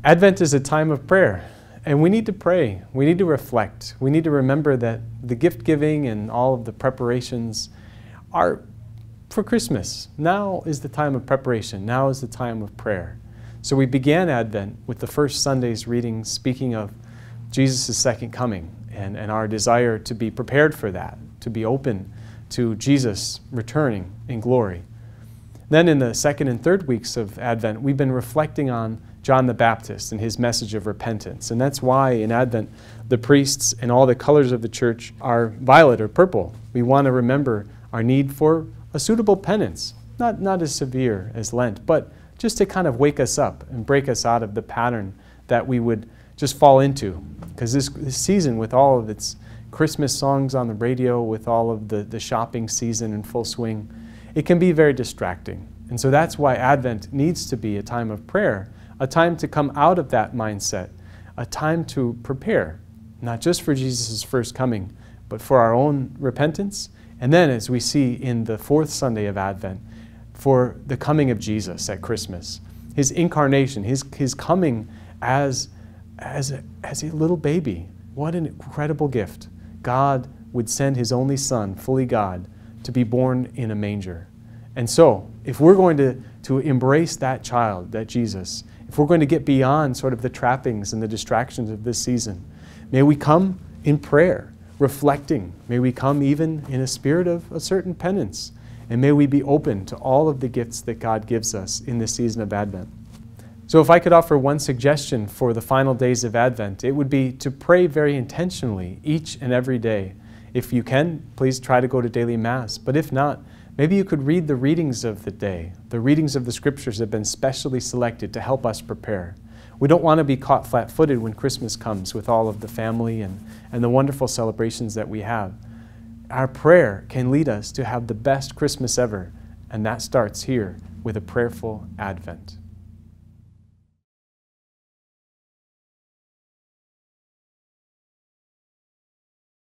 Advent is a time of prayer, and we need to pray. We need to reflect. We need to remember that the gift giving and all of the preparations are for Christmas. Now is the time of preparation. Now is the time of prayer. So we began Advent with the first Sunday's reading speaking of Jesus' second coming and our desire to be prepared for that, to be open to Jesus returning in glory. Then in the second and third weeks of Advent, we've been reflecting on John the Baptist and his message of repentance. And that's why in Advent, the priests and all the colors of the church are violet or purple. We want to remember our need for a suitable penance, not as severe as Lent, but just to kind of wake us up and break us out of the pattern that we would just fall into. Because this season, with all of its Christmas songs on the radio, with all of the shopping season in full swing, it can be very distracting. And so that's why Advent needs to be a time of prayer, a time to come out of that mindset, a time to prepare, not just for Jesus' first coming, but for our own repentance. And then, as we see in the fourth Sunday of Advent, for the coming of Jesus at Christmas, his incarnation, his coming as a little baby. What an incredible gift. God would send his only Son, fully God, to be born in a manger. And so, if we're going to embrace that child, that Jesus, if we're going to get beyond sort of the trappings and the distractions of this season, may we come in prayer, reflecting. May we come even in a spirit of a certain penance. And may we be open to all of the gifts that God gives us in this season of Advent. So if I could offer one suggestion for the final days of Advent, it would be to pray very intentionally each and every day. If you can, please try to go to daily Mass. But if not, maybe you could read the readings of the day. The readings of the Scriptures have been specially selected to help us prepare. We don't want to be caught flat-footed when Christmas comes with all of the family and the wonderful celebrations that we have. Our prayer can lead us to have the best Christmas ever, and that starts here with a prayerful Advent.